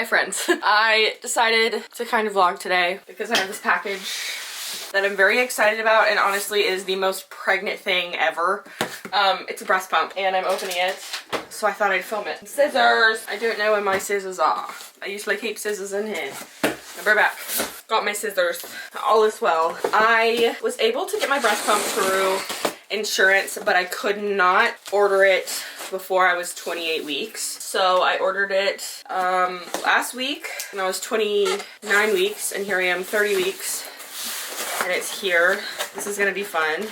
friends. I decided to kind of vlog today because I have this package that I'm very excited about and honestly is the most pregnant thing ever. It's a breast pump and I'm opening it, so I thought I'd film it. Scissors! I don't know where my scissors are. I usually keep scissors in here. We're back. Got my scissors. All is well. I was able to get my breast pump through insurance, but I could not order it before I was 28 weeks. So I ordered it last week when I was 29 weeks, and here I am 30 weeks. And it's here. This is gonna be fun.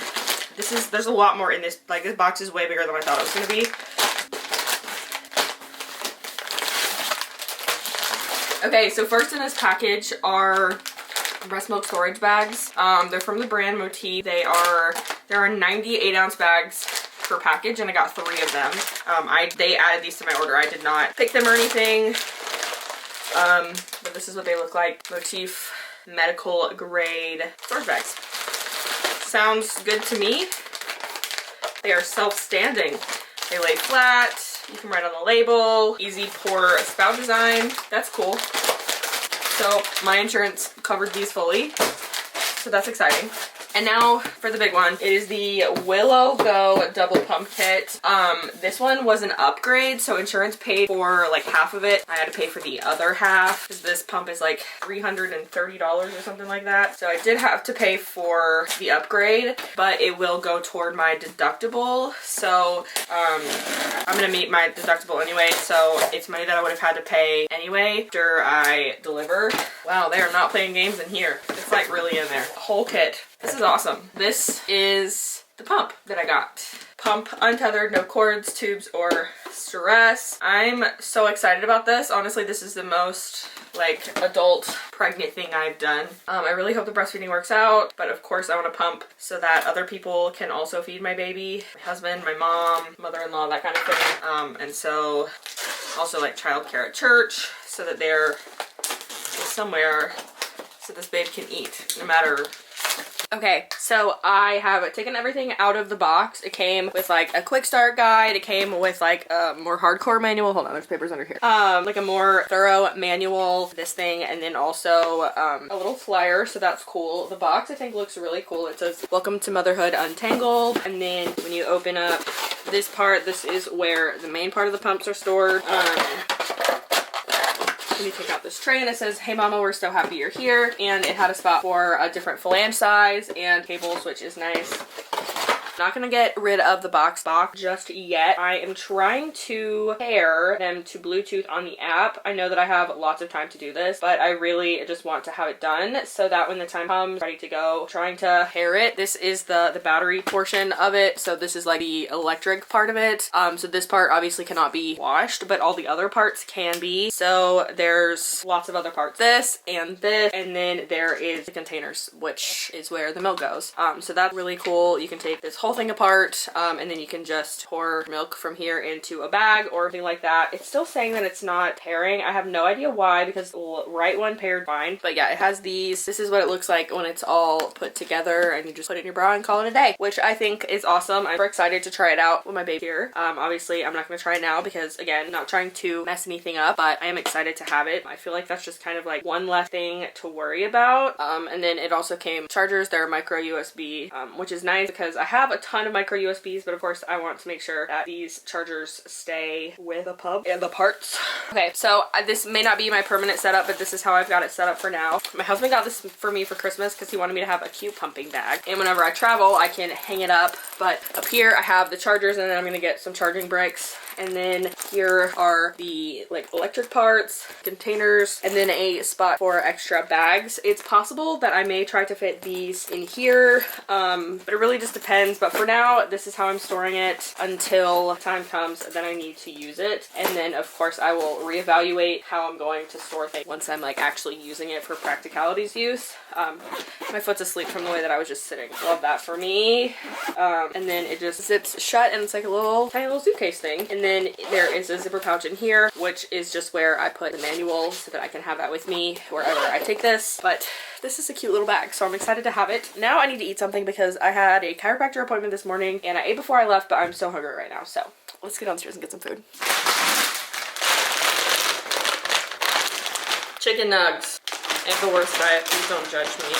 There's a lot more in this. Like, this box is way bigger than I thought it was gonna be. Okay, so first in this package are breast milk storage bags. They're from the brand Motif. There are 98 ounce bags per package, and I got 3 of them. They added these to my order. I did not pick them or anything. But this is what they look like. Motif medical grade storage bags. Sounds good to me. They are self-standing. They lay flat. You can write on the label. Easy pour spout design. That's cool. So my insurance covered these fully. So that's exciting. And now for the big one. It is the Willow Go double pump kit. This one was an upgrade, so insurance paid for like half of it. I had to pay for the other half because this pump is like $330 or something like that. So I did have to pay for the upgrade, but it will go toward my deductible. So I'm gonna meet my deductible anyway, so it's money that I would have had to pay anyway after I deliver. Wow, they are not playing games in here. It's like really in there. Whole kit. This is awesome. This is the pump that I got. Pump untethered, no cords, tubes, or stress. I'm so excited about this. Honestly, this is the most like adult pregnant thing I've done. I really hope the breastfeeding works out, but of course I want to pump so that other people can also feed my baby. My husband, my mom, mother-in-law, that kind of thing. And so also like childcare at church so that they're somewhere so this babe can eat no matter. Okay, so I have taken everything out of the box. It came with like a quick start guide. It came with like a more hardcore manual. Hold on, there's papers under here. Like a more thorough manual, this thing, and then also a little flyer, so that's cool. The box I think looks really cool. It says, "Welcome to Motherhood Untangled." And then when you open up this part, this is where the main part of the pumps are stored. You take out this tray and it says, "Hey mama, we're so happy you're here." And it had a spot for a different flange size and cables, which is nice. Not gonna get rid of the box just yet. I am trying to pair them to Bluetooth on the app. I know that I have lots of time to do this, but I really just want to have it done so that when the time comes, ready to go, trying to pair it. This is the battery portion of it. So this is like the electric part of it. So this part obviously cannot be washed, but all the other parts can be. So there's lots of other parts. This, and then there is the containers, which is where the milk goes. So that's really cool. You can take this whole thing apart and then you can just pour milk from here into a bag or anything like that. It's still saying that it's not pairing. I have no idea why, because the right one paired fine. But yeah, it has these. This is what it looks like when it's all put together and you just put it in your bra and call it a day, which I think is awesome. I'm super excited to try it out with my baby here. Obviously I'm not going to try it now because again, not trying to mess anything up, but I am excited to have it. I feel like that's just kind of like one less thing to worry about. And then it also came chargers. They're micro USB, which is nice because I have a ton of micro USBs, but of course I want to make sure that these chargers stay with the pump and the parts. Okay, so this may not be my permanent setup, but this is how I've got it set up for now. My husband got this for me for Christmas because he wanted me to have a cute pumping bag, and whenever I travel I can hang it up. But up here I have the chargers, and then I'm gonna get some charging bricks. And then here are the like electric parts, containers, and then a spot for extra bags. It's possible that I may try to fit these in here, but it really just depends. But for now, this is how I'm storing it until time comes that I need to use it. And then of course I will reevaluate how I'm going to store things once I'm like actually using it for practicality's use. My foot's asleep from the way that I was just sitting. Love that for me. And then it just zips shut, and it's like a little tiny little suitcase thing. And then there is a zipper pouch in here, which is just where I put the manual so that I can have that with me wherever I take this. But this is a cute little bag, so I'm excited to have it. Now I need to eat something because I had a chiropractor appointment this morning and I ate before I left, but I'm so hungry right now. So let's get downstairs and get some food. Chicken nugs. I have the worst diet, please don't judge me.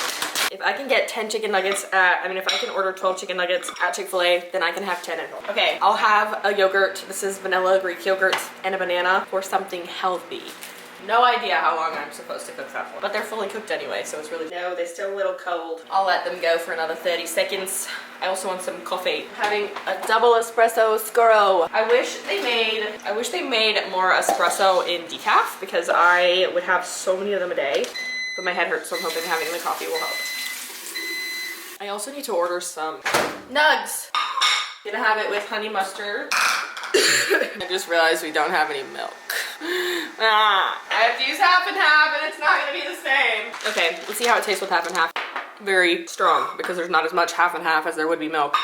If I can get 10 chicken nuggets if I can order 12 chicken nuggets at Chick-fil-A, then I can have 10 at home. Okay, I'll have a yogurt. This is vanilla Greek yogurt and a banana for something healthy. No idea how long I'm supposed to cook that for, but they're fully cooked anyway, so it's really, no, they're still a little cold. I'll let them go for another 30 seconds. I also want some coffee. Having a double espresso scuro. I wish they made more espresso in decaf because I would have so many of them a day, but my head hurts, so I'm hoping having the coffee will help. I also need to order some nugs. Gonna have it with honey mustard. I just realized we don't have any milk. I have to use half and half and it's not gonna be the same. Okay, let's see how it tastes with half and half. Very strong because there's not as much half and half as there would be milk.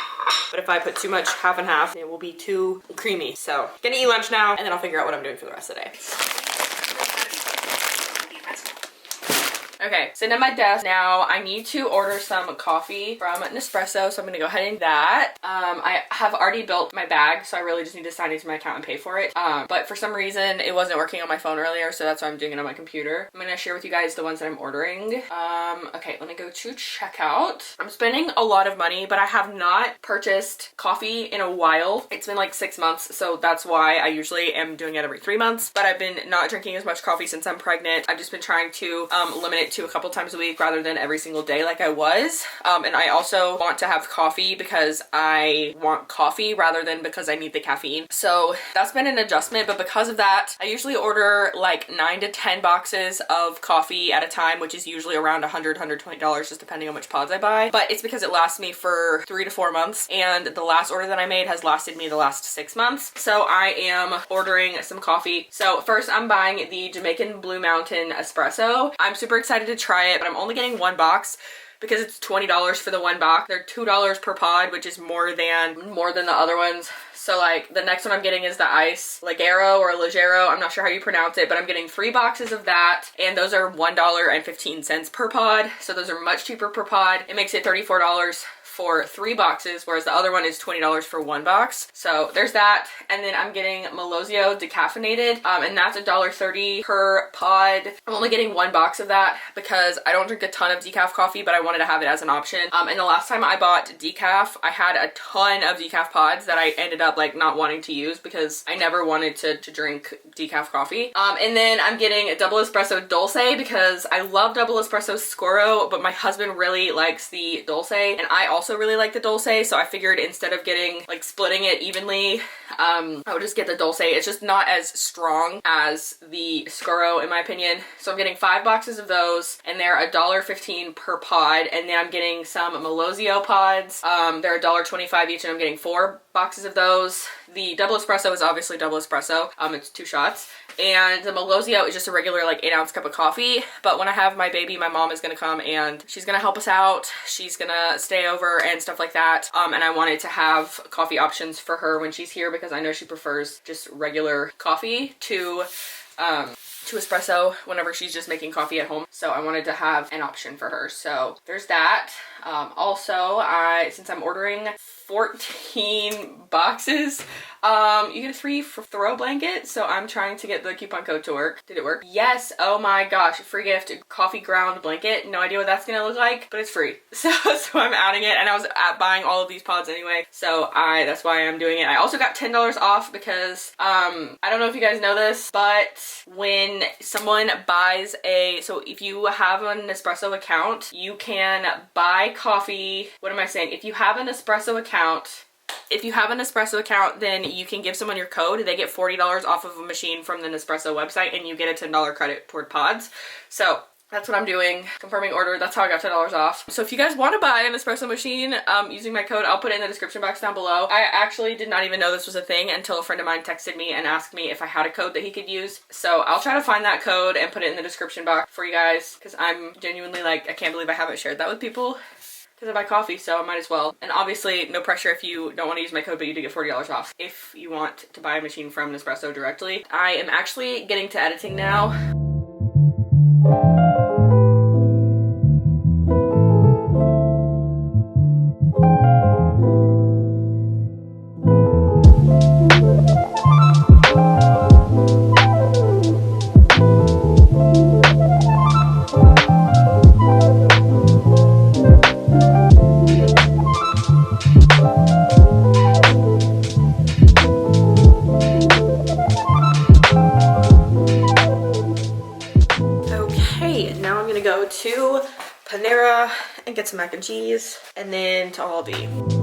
But if I put too much half and half, it will be too creamy. So, gonna eat lunch now and then I'll figure out what I'm doing for the rest of the day. Okay, sitting at my desk now. I need to order some coffee from Nespresso, so I'm gonna go ahead and do that. I have already built my bag, so I really just need to sign into my account and pay for it. But for some reason, it wasn't working on my phone earlier, so that's why I'm doing it on my computer. I'm gonna share with you guys the ones that I'm ordering. Okay, let me go to checkout. I'm spending a lot of money, but I have not purchased coffee in a while. It's been like 6 months, so that's why I usually am doing it every 3 months. But I've been not drinking as much coffee since I'm pregnant. I've just been trying to limit it to a couple times a week rather than every single day like I was. And I also want to have coffee because I want coffee rather than because I need the caffeine. So that's been an adjustment, but because of that, I usually order like 9 to 10 boxes of coffee at a time, which is usually around $100, $120, just depending on which pods I buy. But it's because it lasts me for 3 to 4 months, and the last order that I made has lasted me the last 6 months. So I am ordering some coffee. So first I'm buying the Jamaican Blue Mountain Espresso. I'm super excited to try it, but I'm only getting 1 box because it's $20 for the 1 box. They're $2 per pod, which is more than the other ones. So like the next one I'm getting is the Ice Ligero or Ligero. I'm not sure how you pronounce it, but I'm getting 3 boxes of that, and those are $1.15 per pod. So those are much cheaper per pod. It makes it $34 for 3 boxes, whereas the other one is $20 for 1 box. So there's that. And then I'm getting Melozio decaffeinated, and that's $1.30 per pod. I'm only getting 1 box of that because I don't drink a ton of decaf coffee, but I wanted to have it as an option. And the last time I bought decaf, I had a ton of decaf pods that I ended up like not wanting to use because I never wanted to drink decaf coffee. And then I'm getting a double espresso dulce because I love double espresso scuro, but my husband really likes the dulce, and I also really like the dulce, so I figured instead of getting like splitting it evenly, I would just get the dulce. It's just not as strong as the scuro in my opinion. So I'm getting 5 boxes of those, and they're $1.15 per pod. And then I'm getting some Melozio pods. They're $1.25 each, and I'm getting 4 boxes of those. The double espresso is obviously double espresso. It's 2 shots. And the Melozio is just a regular like 8-ounce cup of coffee. But when I have my baby, my mom is gonna come and she's gonna help us out. She's gonna stay over and stuff like that. And I wanted to have coffee options for her when she's here because I know she prefers just regular coffee to espresso whenever she's just making coffee at home. So I wanted to have an option for her. So there's that. Also, since I'm ordering 14 boxes, you get a free throw blanket, so I'm trying to get the coupon code to work. Did it work? Yes. Oh my gosh, free gift, coffee ground blanket. No idea what that's gonna look like, but it's free. So I'm adding it, and I was buying all of these pods anyway, so that's why I'm doing it. I also got $10 off because I don't know if you guys know this, but when someone buys so if you have an Nespresso account, you can buy coffee. What am I saying? If you have an Nespresso account, then you can give someone your code. They get $40 off of a machine from the Nespresso website, and you get a $10 credit toward pods. So that's what I'm doing. Confirming order. That's how I got $10 off. So if you guys want to buy an espresso machine using my code, I'll put it in the description box down below. I actually did not even know this was a thing until a friend of mine texted me and asked me if I had a code that he could use. So I'll try to find that code and put it in the description box for you guys, because I'm genuinely like, I can't believe I haven't shared that with people. Because I buy coffee, so I might as well. And obviously, no pressure if you don't want to use my code, but you do get $40 off if you want to buy a machine from Nespresso directly. I am actually getting to editing now. gonna go to Panera and get some mac and cheese, and then to Aldi.